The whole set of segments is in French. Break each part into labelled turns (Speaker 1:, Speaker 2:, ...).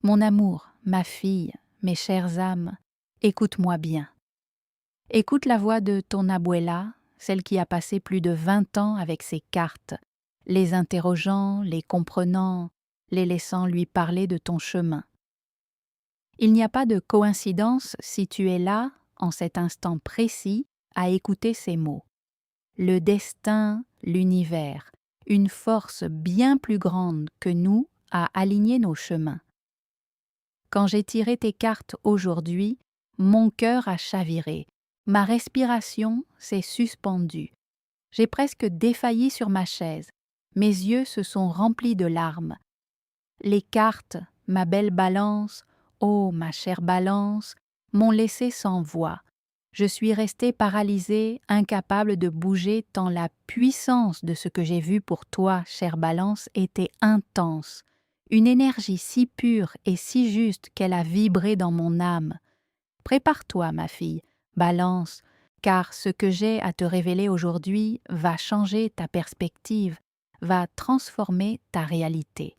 Speaker 1: Mon amour, ma fille, mes chères âmes, écoute-moi bien. Écoute la voix de ton abuela, celle qui a passé plus de 20 ans avec ses cartes, les interrogeant, les comprenant, les laissant lui parler de ton chemin. Il n'y a pas de coïncidence si tu es là, en cet instant précis, à écouter ces mots. Le destin, l'univers, une force bien plus grande que nous a aligné nos chemins. Quand j'ai tiré tes cartes aujourd'hui, mon cœur a chaviré, ma respiration s'est suspendue. J'ai presque défailli sur ma chaise, mes yeux se sont remplis de larmes. Les cartes, ma belle Balance, oh ma chère Balance, m'ont laissé sans voix. Je suis restée paralysée, incapable de bouger tant la puissance de ce que j'ai vu pour toi, chère Balance, était intense. Une énergie si pure et si juste qu'elle a vibré dans mon âme. Prépare-toi, ma fille, Balance, car ce que j'ai à te révéler aujourd'hui va changer ta perspective, va transformer ta réalité.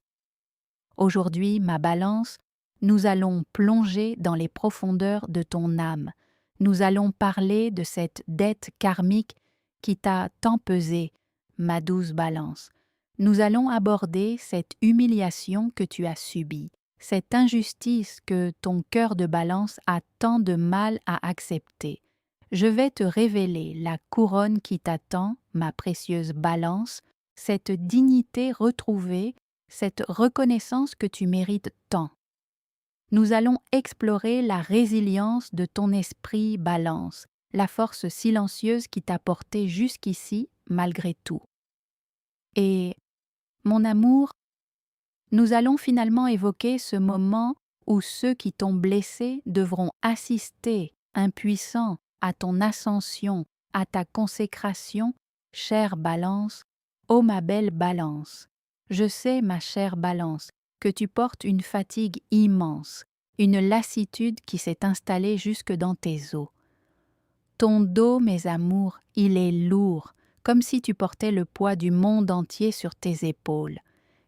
Speaker 1: Aujourd'hui, ma Balance, nous allons plonger dans les profondeurs de ton âme. Nous allons parler de cette dette karmique qui t'a tant pesé, ma douce Balance. Nous allons aborder cette humiliation que tu as subie, cette injustice que ton cœur de Balance a tant de mal à accepter. Je vais te révéler la couronne qui t'attend, ma précieuse Balance, cette dignité retrouvée, cette reconnaissance que tu mérites tant. Nous allons explorer la résilience de ton esprit Balance, la force silencieuse qui t'a porté jusqu'ici malgré tout. Et, mon amour, nous allons finalement évoquer ce moment où ceux qui t'ont blessé devront assister, impuissants, à ton ascension, à ta consécration, chère Balance, ô ma belle Balance. Je sais, ma chère Balance, que tu portes une fatigue immense, une lassitude qui s'est installée jusque dans tes os. Ton dos, mes amours, il est lourd, comme si tu portais le poids du monde entier sur tes épaules.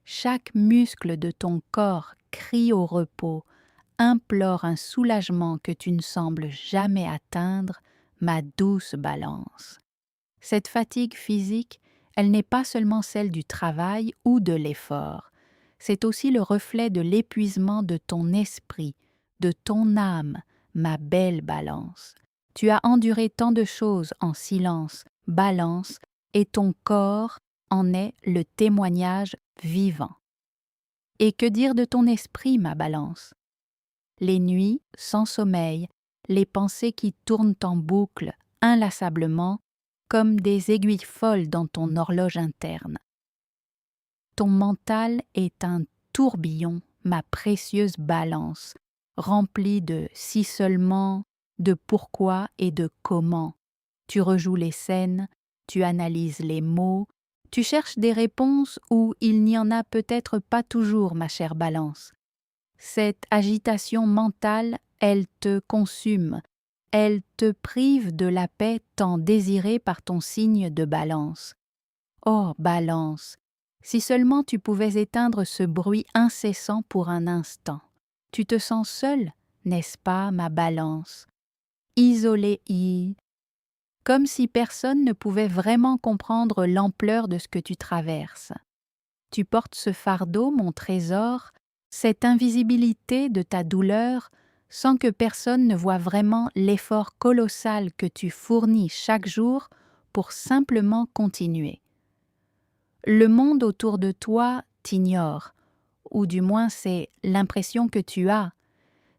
Speaker 1: Chaque muscle de ton corps crie au repos, implore un soulagement que tu ne sembles jamais atteindre, ma douce Balance. Cette fatigue physique, elle n'est pas seulement celle du travail ou de l'effort, c'est aussi le reflet de l'épuisement de ton esprit, de ton âme, ma belle Balance. Tu as enduré tant de choses en silence, Balance, et ton corps en est le témoignage vivant. Et que dire de ton esprit, ma Balance? Les nuits sans sommeil, les pensées qui tournent en boucle inlassablement, comme des aiguilles folles dans ton horloge interne. Ton mental est un tourbillon, ma précieuse Balance, rempli de si seulement, de pourquoi et de comment. Tu rejoues les scènes, tu analyses les mots, tu cherches des réponses où il n'y en a peut-être pas toujours, ma chère Balance. Cette agitation mentale, elle te consume, elle te prive de la paix tant désirée par ton signe de Balance. Oh, Balance, si seulement tu pouvais éteindre ce bruit incessant pour un instant. Tu te sens seule, n'est-ce pas, ma Balance? Isolée, comme si personne ne pouvait vraiment comprendre l'ampleur de ce que tu traverses. Tu portes ce fardeau, mon trésor, cette invisibilité de ta douleur, sans que personne ne voie vraiment l'effort colossal que tu fournis chaque jour pour simplement continuer. Le monde autour de toi t'ignore, ou du moins c'est l'impression que tu as.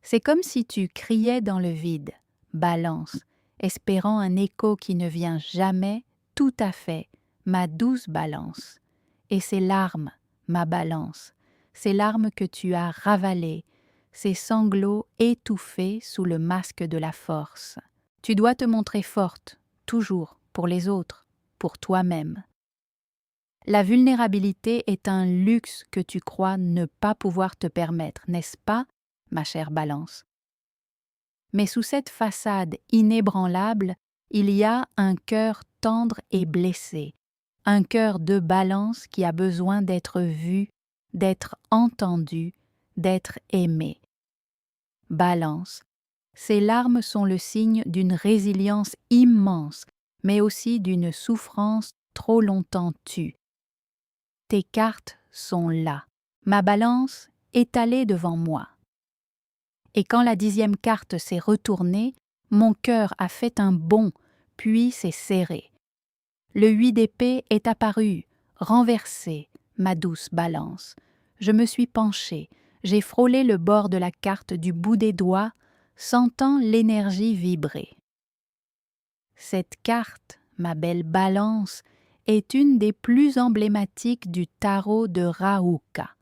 Speaker 1: C'est comme si tu criais dans le vide, Balance, espérant un écho qui ne vient jamais, tout à fait, ma douce Balance. Et ces larmes, ma Balance, ces larmes que tu as ravalées, ces sanglots étouffés sous le masque de la force. Tu dois te montrer forte, toujours, pour les autres, pour toi-même. La vulnérabilité est un luxe que tu crois ne pas pouvoir te permettre, n'est-ce pas, ma chère Balance? Mais sous cette façade inébranlable, il y a un cœur tendre et blessé, un cœur de Balance qui a besoin d'être vu, d'être entendu, d'être aimé. Balance. Ces larmes sont le signe d'une résilience immense, mais aussi d'une souffrance trop longtemps tue. Tes cartes sont là, ma balance étalée devant moi. Et quand la 10e carte s'est retournée, mon cœur a fait un bond, puis s'est serré. Le 8 d'épée est apparu, renversé, ma douce balance. Je me suis penchée, j'ai frôlé le bord de la carte du bout des doigts, sentant l'énergie vibrer. Cette carte, ma belle balance, est une des plus emblématiques du tarot de Rahuka,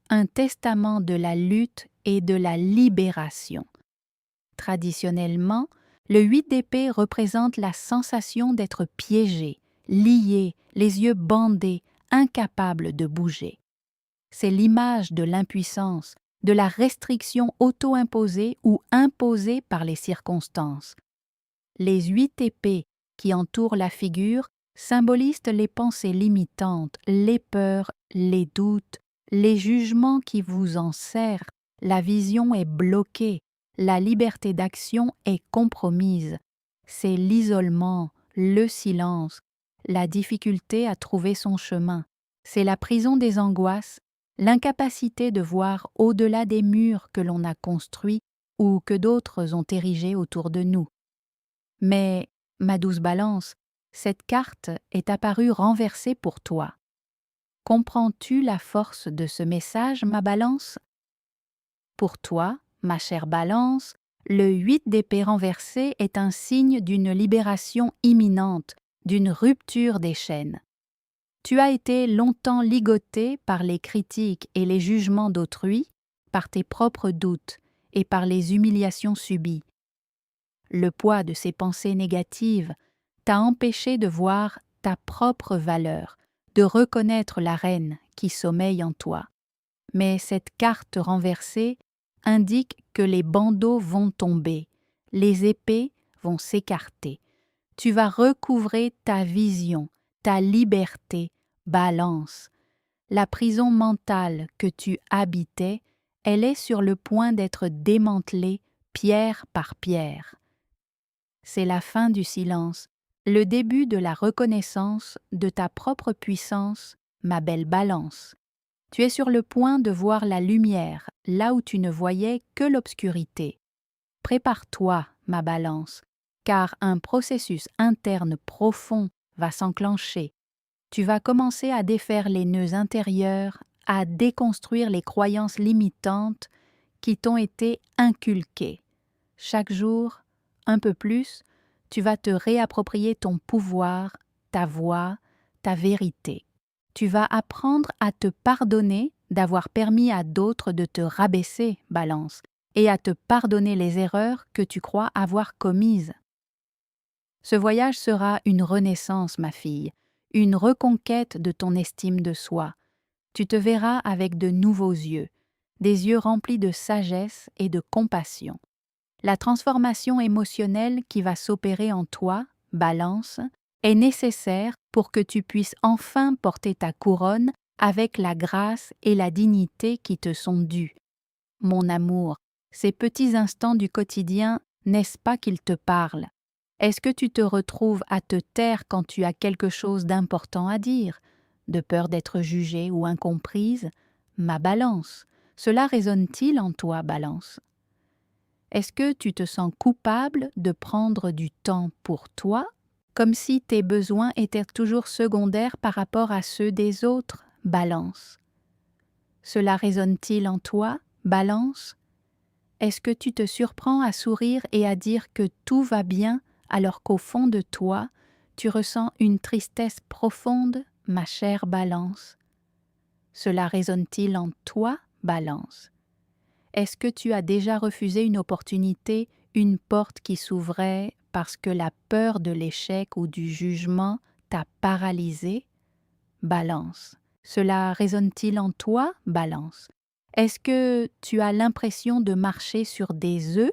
Speaker 1: un testament de la lutte et de la libération. Traditionnellement, le 8 d'épée représente la sensation d'être piégé, lié, les yeux bandés, incapable de bouger. C'est l'image de l'impuissance, de la restriction auto-imposée ou imposée par les circonstances. Les 8 épées qui entourent la figure symbolisent les pensées limitantes, les peurs, les doutes, les jugements qui vous enserrent. La vision est bloquée, la liberté d'action est compromise. C'est l'isolement, le silence, la difficulté à trouver son chemin. C'est la prison des angoisses, l'incapacité de voir au-delà des murs que l'on a construits ou que d'autres ont érigés autour de nous. Mais, ma douce balance, cette carte est apparue renversée pour toi. Comprends-tu la force de ce message, ma balance? Pour toi, ma chère balance, le 8 d'épée renversé est un signe d'une libération imminente, d'une rupture des chaînes. Tu as été longtemps ligoté par les critiques et les jugements d'autrui, par tes propres doutes et par les humiliations subies. Le poids de ces pensées négatives t'a empêché de voir ta propre valeur, de reconnaître la reine qui sommeille en toi. Mais cette carte renversée indique que les bandeaux vont tomber, les épées vont s'écarter. Tu vas recouvrer ta vision, ta liberté, balance. La prison mentale que tu habitais, elle est sur le point d'être démantelée pierre par pierre. C'est la fin du silence, le début de la reconnaissance de ta propre puissance, ma belle balance. Tu es sur le point de voir la lumière là où tu ne voyais que l'obscurité. Prépare-toi, ma balance, car un processus interne profond va s'enclencher. Tu vas commencer à défaire les nœuds intérieurs, à déconstruire les croyances limitantes qui t'ont été inculquées. Chaque jour, un peu plus, tu vas te réapproprier ton pouvoir, ta voix, ta vérité. Tu vas apprendre à te pardonner d'avoir permis à d'autres de te rabaisser, balance, et à te pardonner les erreurs que tu crois avoir commises. Ce voyage sera une renaissance, ma fille, une reconquête de ton estime de soi. Tu te verras avec de nouveaux yeux, des yeux remplis de sagesse et de compassion. La transformation émotionnelle qui va s'opérer en toi, balance, est nécessaire pour que tu puisses enfin porter ta couronne avec la grâce et la dignité qui te sont dues. Mon amour, ces petits instants du quotidien, n'est-ce pas qu'ils te parlent? Est-ce que tu te retrouves à te taire quand tu as quelque chose d'important à dire, de peur d'être jugée ou incomprise? Ma balance, cela résonne-t-il en toi, balance? Est-ce que tu te sens coupable de prendre du temps pour toi, comme si tes besoins étaient toujours secondaires par rapport à ceux des autres, balance? Cela résonne-t-il en toi, balance? Est-ce que tu te surprends à sourire et à dire que tout va bien alors qu'au fond de toi, tu ressens une tristesse profonde, ma chère balance? Cela résonne-t-il en toi, balance? Est-ce que tu as déjà refusé une opportunité, une porte qui s'ouvrait parce que la peur de l'échec ou du jugement t'a paralysé? Balance. Cela résonne-t-il en toi, balance? Est-ce que tu as l'impression de marcher sur des œufs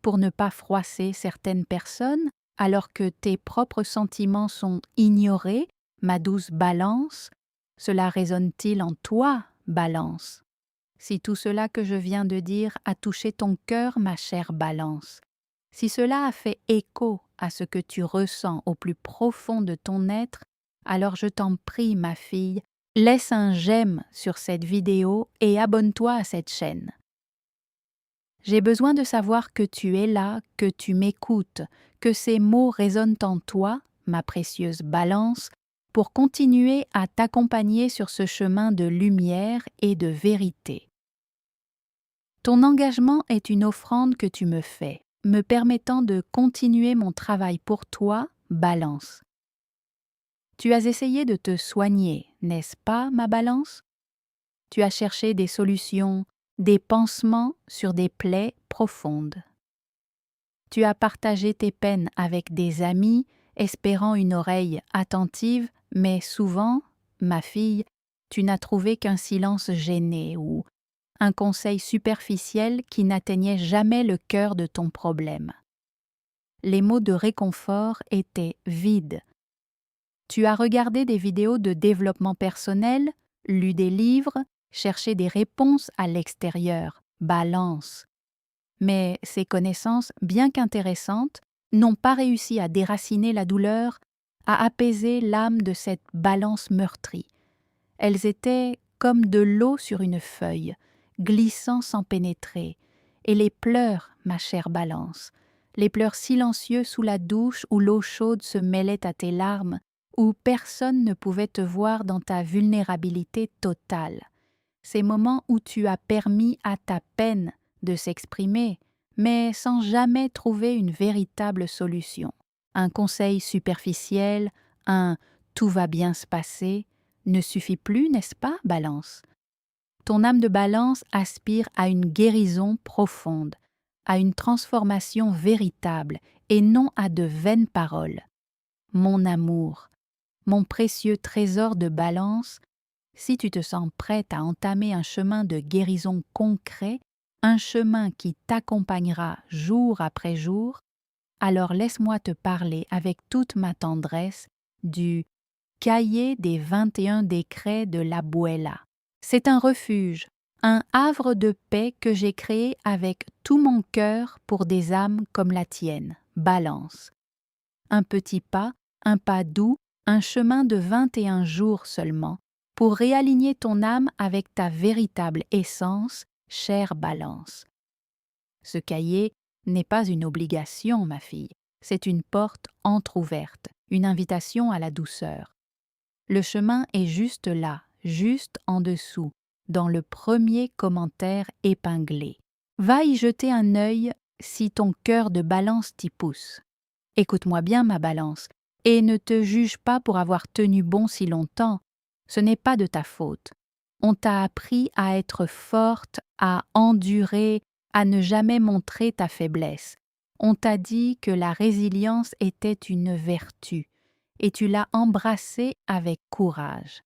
Speaker 1: pour ne pas froisser certaines personnes alors que tes propres sentiments sont ignorés, ma douce balance? Cela résonne-t-il en toi, balance? Si tout cela que je viens de dire a touché ton cœur, ma chère Balance, si cela a fait écho à ce que tu ressens au plus profond de ton être, alors je t'en prie, ma fille, laisse un j'aime sur cette vidéo et abonne-toi à cette chaîne. J'ai besoin de savoir que tu es là, que tu m'écoutes, que ces mots résonnent en toi, ma précieuse Balance, pour continuer à t'accompagner sur ce chemin de lumière et de vérité. Ton engagement est une offrande que tu me fais, me permettant de continuer mon travail pour toi, Balance. Tu as essayé de te soigner, n'est-ce pas, ma Balance? Tu as cherché des solutions, des pansements sur des plaies profondes. Tu as partagé tes peines avec des amis, espérant une oreille attentive, mais souvent, ma fille, tu n'as trouvé qu'un silence gêné ou un conseil superficiel qui n'atteignait jamais le cœur de ton problème. Les mots de réconfort étaient vides. Tu as regardé des vidéos de développement personnel, lu des livres, cherché des réponses à l'extérieur, Balance. Mais ces connaissances, bien qu'intéressantes, n'ont pas réussi à déraciner la douleur, à apaiser l'âme de cette Balance meurtrie. Elles étaient comme de l'eau sur une feuille, glissant sans pénétrer, et les pleurs, ma chère Balance, les pleurs silencieux sous la douche où l'eau chaude se mêlait à tes larmes, où personne ne pouvait te voir dans ta vulnérabilité totale. Ces moments où tu as permis à ta peine de s'exprimer, mais sans jamais trouver une véritable solution. Un conseil superficiel, un « tout va bien se passer » ne suffit plus, n'est-ce pas, Balance? Ton âme de Balance aspire à une guérison profonde, à une transformation véritable et non à de vaines paroles. Mon amour, mon précieux trésor de Balance, si tu te sens prête à entamer un chemin de guérison concret, un chemin qui t'accompagnera jour après jour, alors laisse-moi te parler avec toute ma tendresse du Cahier des 21 décrets de l'Abuela. C'est un refuge, un havre de paix que j'ai créé avec tout mon cœur pour des âmes comme la tienne, Balance. Un petit pas, un pas doux, un chemin de 21 jours seulement, pour réaligner ton âme avec ta véritable essence, chère Balance. Ce cahier n'est pas une obligation, ma fille, c'est une porte entr'ouverte, une invitation à la douceur. Le chemin est juste là, juste en dessous, dans le premier commentaire épinglé. Va y jeter un œil si ton cœur de Balance t'y pousse. Écoute-moi bien, ma Balance, et ne te juge pas pour avoir tenu bon si longtemps. Ce n'est pas de ta faute. On t'a appris à être forte, à endurer, à ne jamais montrer ta faiblesse. On t'a dit que la résilience était une vertu, et tu l'as embrassée avec courage.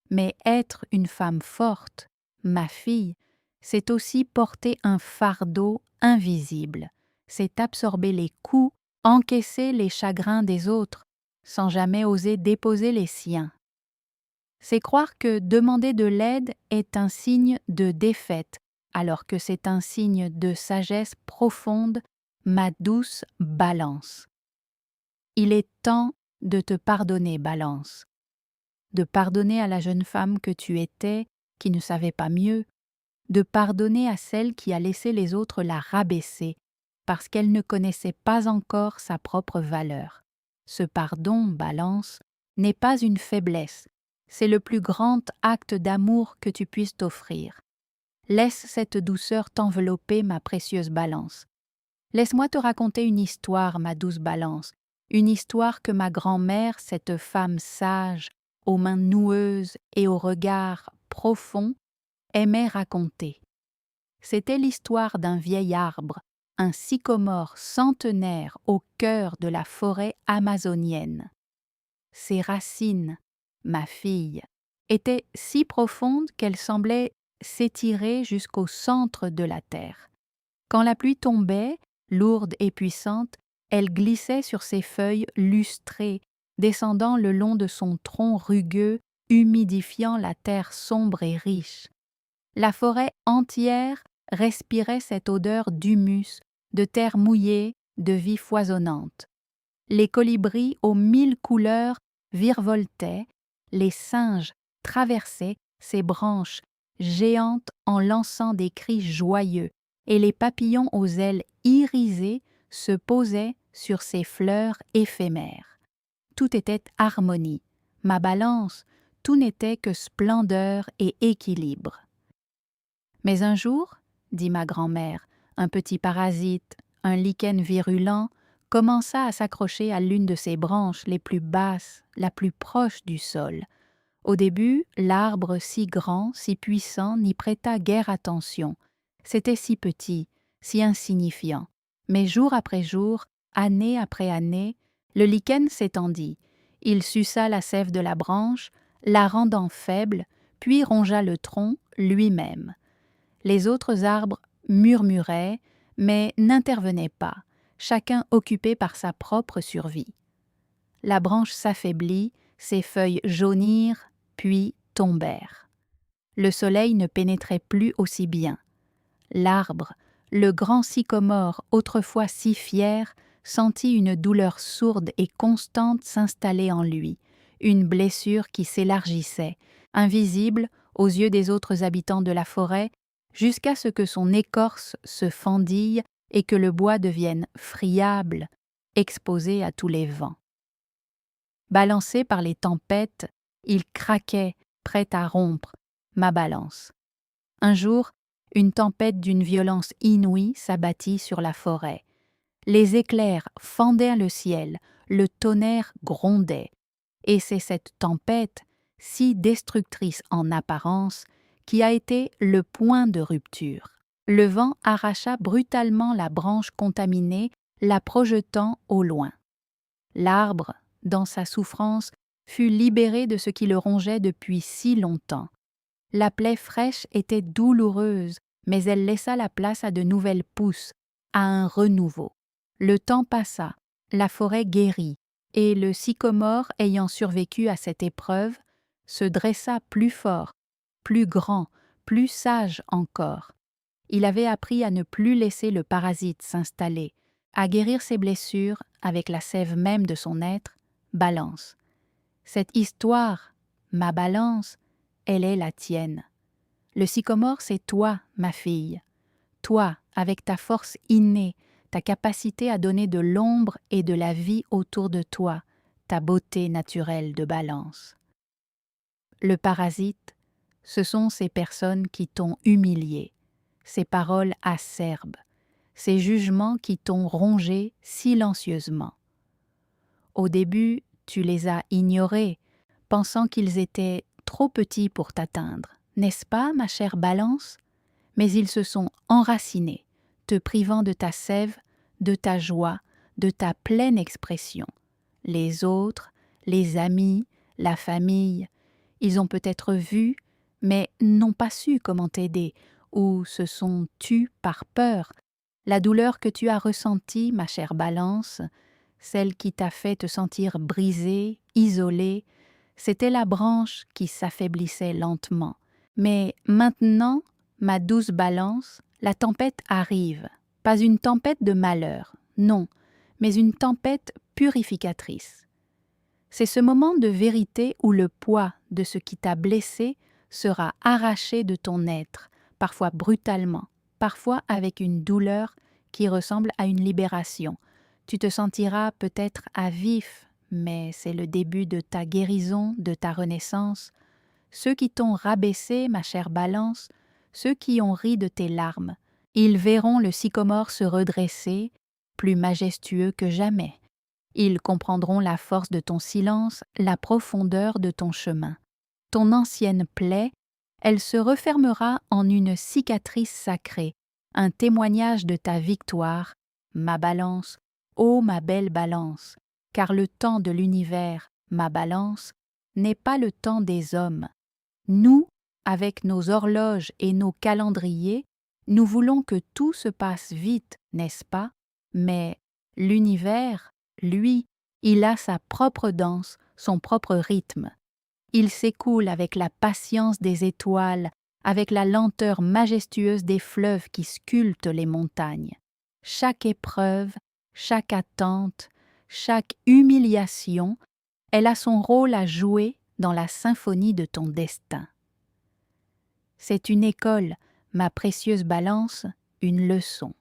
Speaker 1: Mais être une femme forte, ma fille, c'est aussi porter un fardeau invisible, c'est absorber les coups, encaisser les chagrins des autres, sans jamais oser déposer les siens. C'est croire que demander de l'aide est un signe de défaite, alors que c'est un signe de sagesse profonde, ma douce Balance. Il est temps de te pardonner, Balance, de pardonner à la jeune femme que tu étais, qui ne savait pas mieux, de pardonner à celle qui a laissé les autres la rabaisser, parce qu'elle ne connaissait pas encore sa propre valeur. Ce pardon, Balance, n'est pas une faiblesse, c'est le plus grand acte d'amour que tu puisses t'offrir. Laisse cette douceur t'envelopper, ma précieuse Balance. Laisse-moi te raconter une histoire, ma douce Balance, une histoire que ma grand-mère, cette femme sage, aux mains noueuses et au regard profond, aimait raconter. C'était l'histoire d'un vieil arbre, un sycomore centenaire au cœur de la forêt amazonienne. Ses racines, ma fille, étaient si profondes qu'elles semblaient s'étirer jusqu'au centre de la terre. Quand la pluie tombait, lourde et puissante, elle glissait sur ses feuilles lustrées, descendant le long de son tronc rugueux, humidifiant la terre sombre et riche. La forêt entière respirait cette odeur d'humus, de terre mouillée, de vie foisonnante. Les colibris aux 1000 couleurs virevoltaient, les singes traversaient ces branches géantes en lançant des cris joyeux, et les papillons aux ailes irisées se posaient sur ces fleurs éphémères. Tout était harmonie. Ma balance, tout n'était que splendeur et équilibre. Mais un jour, dit ma grand-mère, un petit parasite, un lichen virulent, commença à s'accrocher à l'une de ces branches les plus basses, la plus proche du sol. Au début, l'arbre si grand, si puissant, n'y prêta guère attention. C'était si petit, si insignifiant. Mais jour après jour, année après année, le lichen s'étendit. Il suça la sève de la branche, la rendant faible, puis rongea le tronc lui-même. Les autres arbres murmuraient, mais n'intervenaient pas, chacun occupé par sa propre survie. La branche s'affaiblit, ses feuilles jaunirent, puis tombèrent. Le soleil ne pénétrait plus aussi bien. L'arbre, le grand sycomore autrefois si fier, sentit une douleur sourde et constante s'installer en lui, une blessure qui s'élargissait, invisible aux yeux des autres habitants de la forêt, jusqu'à ce que son écorce se fendille et que le bois devienne friable, exposé à tous les vents. Balancé par les tempêtes, il craquait, prêt à rompre, ma balance. Un jour, une tempête d'une violence inouïe s'abattit sur la forêt. Les éclairs fendaient le ciel, le tonnerre grondait. Et c'est cette tempête, si destructrice en apparence, qui a été le point de rupture. Le vent arracha brutalement la branche contaminée, la projetant au loin. L'arbre, dans sa souffrance, fut libéré de ce qui le rongeait depuis si longtemps. La plaie fraîche était douloureuse, mais elle laissa la place à de nouvelles pousses, à un renouveau. Le temps passa, la forêt guérit, et le sycomore ayant survécu à cette épreuve, se dressa plus fort, plus grand, plus sage encore. Il avait appris à ne plus laisser le parasite s'installer, à guérir ses blessures avec la sève même de son être, Balance. Cette histoire, ma Balance, elle est la tienne. Le sycomore, c'est toi, ma fille. Toi, avec ta force innée, ta capacité à donner de l'ombre et de la vie autour de toi, ta beauté naturelle de Balance. Le parasite, ce sont ces personnes qui t'ont humilié, ces paroles acerbes, ces jugements qui t'ont rongé silencieusement. Au début, tu les as ignorés, pensant qu'ils étaient trop petits pour t'atteindre, n'est-ce pas, ma chère Balance? Mais ils se sont enracinés, te privant de ta sève, de ta joie, de ta pleine expression. Les autres, les amis, la famille, ils ont peut-être vu, mais n'ont pas su comment t'aider, ou se sont tus par peur. La douleur que tu as ressentie, ma chère Balance, celle qui t'a fait te sentir brisée, isolée, c'était la branche qui s'affaiblissait lentement. Mais maintenant, ma douce Balance, la tempête arrive. Pas une tempête de malheur, non, mais une tempête purificatrice. C'est ce moment de vérité où le poids de ce qui t'a blessé sera arraché de ton être, parfois brutalement, parfois avec une douleur qui ressemble à une libération. Tu te sentiras peut-être à vif, mais c'est le début de ta guérison, de ta renaissance. Ceux qui t'ont rabaissé, ma chère Balance, ceux qui ont ri de tes larmes, ils verront le sycomore se redresser, plus majestueux que jamais. Ils comprendront la force de ton silence, la profondeur de ton chemin. Ton ancienne plaie, elle se refermera en une cicatrice sacrée, un témoignage de ta victoire, ma Balance, ô ma belle Balance, car le temps de l'univers, ma Balance, n'est pas le temps des hommes. Nous, avec nos horloges et nos calendriers, nous voulons que tout se passe vite, n'est-ce pas? Mais l'univers, lui, il a sa propre danse, son propre rythme. Il s'écoule avec la patience des étoiles, avec la lenteur majestueuse des fleuves qui sculptent les montagnes. Chaque épreuve, chaque attente, chaque humiliation, elle a son rôle à jouer dans la symphonie de ton destin. C'est une école, ma précieuse balance, une leçon.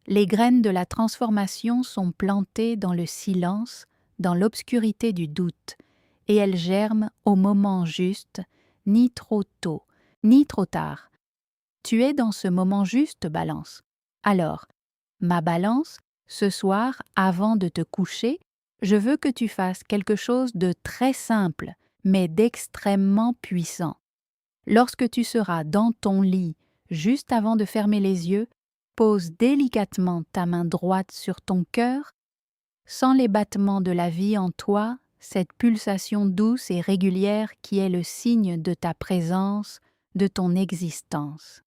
Speaker 1: Les graines de la transformation sont plantées dans le silence, dans l'obscurité du doute, et elles germent au moment juste, ni trop tôt, ni trop tard. Tu es dans ce moment juste, Balance. Alors, ma Balance, ce soir, avant de te coucher, je veux que tu fasses quelque chose de très simple, mais d'extrêmement puissant. Lorsque tu seras dans ton lit, juste avant de fermer les yeux, pose délicatement ta main droite sur ton cœur. Sens les battements de la vie en toi, cette pulsation douce et régulière qui est le signe de ta présence, de ton existence.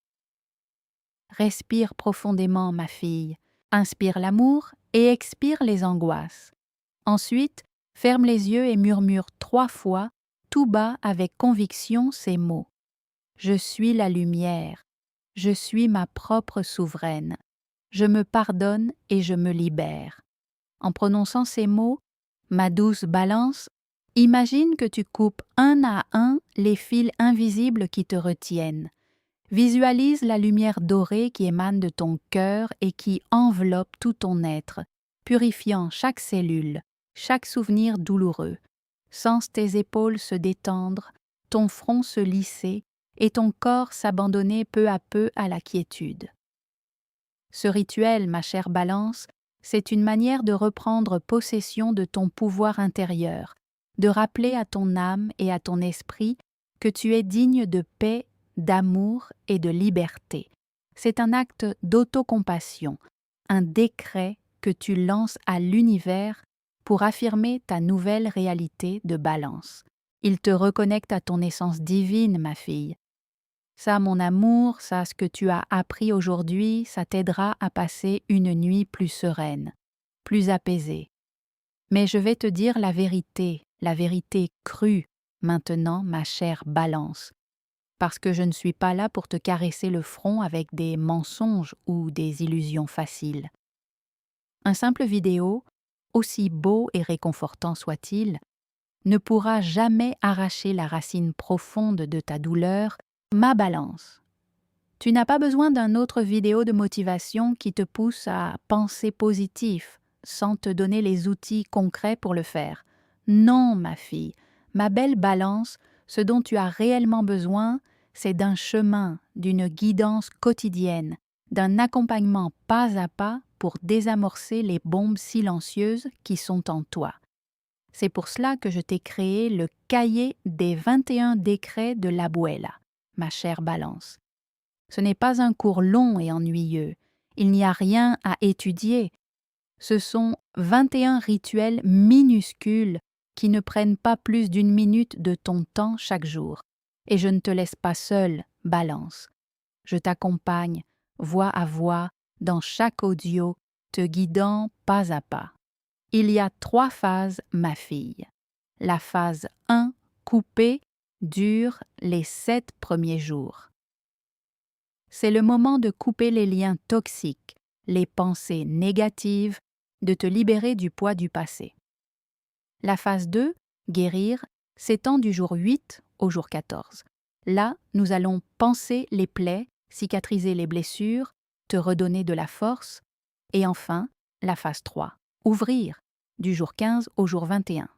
Speaker 1: Respire profondément, ma fille. Inspire l'amour et expire les angoisses. Ensuite, ferme les yeux et murmure 3 fois, tout bas avec conviction ces mots. Je suis la lumière. Je suis ma propre souveraine. Je me pardonne et je me libère. En prononçant ces mots, ma douce Balance, imagine que tu coupes un à un les fils invisibles qui te retiennent. Visualise la lumière dorée qui émane de ton cœur et qui enveloppe tout ton être, purifiant chaque cellule, chaque souvenir douloureux. Sens tes épaules se détendre, ton front se lisser et ton corps s'abandonner peu à peu à la quiétude. Ce rituel, ma chère Balance, c'est une manière de reprendre possession de ton pouvoir intérieur, de rappeler à ton âme et à ton esprit que tu es digne de paix, d'amour et de liberté. C'est un acte d'autocompassion, un décret que tu lances à l'univers pour affirmer ta nouvelle réalité de Balance. Il te reconnecte à ton essence divine, ma fille. Ça, mon amour, ça, ce que tu as appris aujourd'hui, ça t'aidera à passer une nuit plus sereine, plus apaisée. Mais je vais te dire la vérité crue, maintenant, ma chère Balance, parce que je ne suis pas là pour te caresser le front avec des mensonges ou des illusions faciles. Un simple vidéo, aussi beau et réconfortant soit-il, ne pourra jamais arracher la racine profonde de ta douleur, ma Balance. Tu n'as pas besoin d'un autre vidéo de motivation qui te pousse à penser positif, sans te donner les outils concrets pour le faire. Non, ma fille, ma belle Balance, ce dont tu as réellement besoin, c'est d'un chemin, d'une guidance quotidienne, d'un accompagnement pas à pas pour désamorcer les bombes silencieuses qui sont en toi. C'est pour cela que je t'ai créé le cahier des 21 décrets de l'Abuela, ma chère Balance. Ce n'est pas un cours long et ennuyeux, il n'y a rien à étudier. Ce sont 21 rituels minuscules qui ne prennent pas plus d'1 minute de ton temps chaque jour. Et je ne te laisse pas seule, Balance. Je t'accompagne, voix à voix, dans chaque audio, te guidant pas à pas. Il y a 3 phases, ma fille. La phase 1, coupée, dure les 7 premiers jours. C'est le moment de couper les liens toxiques, les pensées négatives, de te libérer du poids du passé. La phase 2, guérir, s'étend du jour 8 au jour 14. Là, nous allons panser les plaies, cicatriser les blessures, te redonner de la force. Et enfin, la phase 3, ouvrir, du jour 15 au jour 21.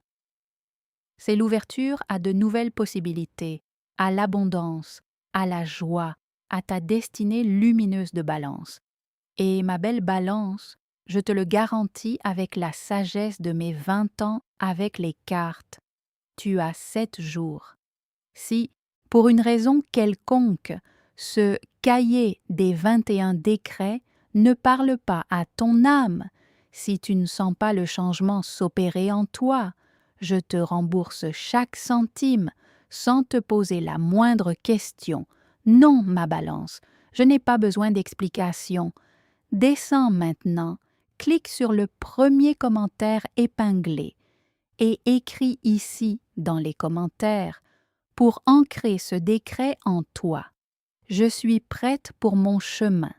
Speaker 1: C'est l'ouverture à de nouvelles possibilités, à l'abondance, à la joie, à ta destinée lumineuse de Balance. Et ma belle Balance, je te le garantis avec la sagesse de mes 20 ans avec les cartes, tu as 7 jours. Si, pour une raison quelconque, ce cahier des 21 décrets ne parle pas à ton âme, si tu ne sens pas le changement s'opérer en toi, je te rembourse chaque centime sans te poser la moindre question. Non, ma Balance, je n'ai pas besoin d'explications. Descends maintenant, clique sur le premier commentaire épinglé et écris ici, dans les commentaires, pour ancrer ce décret en toi. Je suis prête pour mon chemin.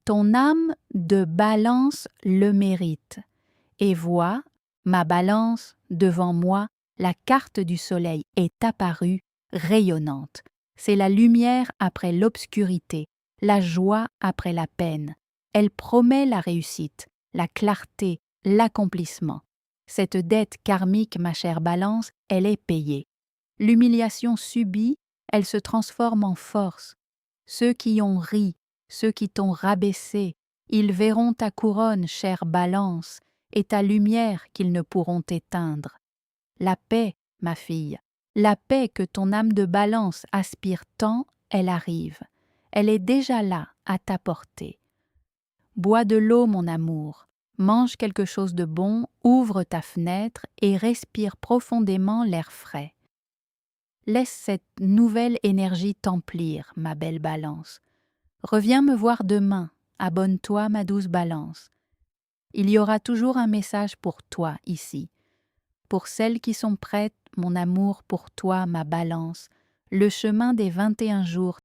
Speaker 1: Ton âme de balance le mérite, et vois, ma balance, devant moi, la carte du soleil est apparue, rayonnante. C'est la lumière après l'obscurité, la joie après la peine. Elle promet la réussite, la clarté, l'accomplissement. Cette dette karmique, ma chère Balance, elle est payée. L'humiliation subie, elle se transforme en force. Ceux qui ont ri, ceux qui t'ont rabaissé, ils verront ta couronne, chère Balance, et ta lumière qu'ils ne pourront éteindre. La paix, ma fille, la paix que ton âme de Balance aspire tant, elle arrive. Elle est déjà là, à ta portée. Bois de l'eau, mon amour, mange quelque chose de bon, ouvre ta fenêtre et respire profondément l'air frais. Laisse cette nouvelle énergie t'emplir, ma belle Balance. Reviens me voir demain, abonne-toi, ma douce Balance. Il y aura toujours un message pour toi ici. Pour celles qui sont prêtes, mon amour pour toi, ma Balance, le chemin des 21 jours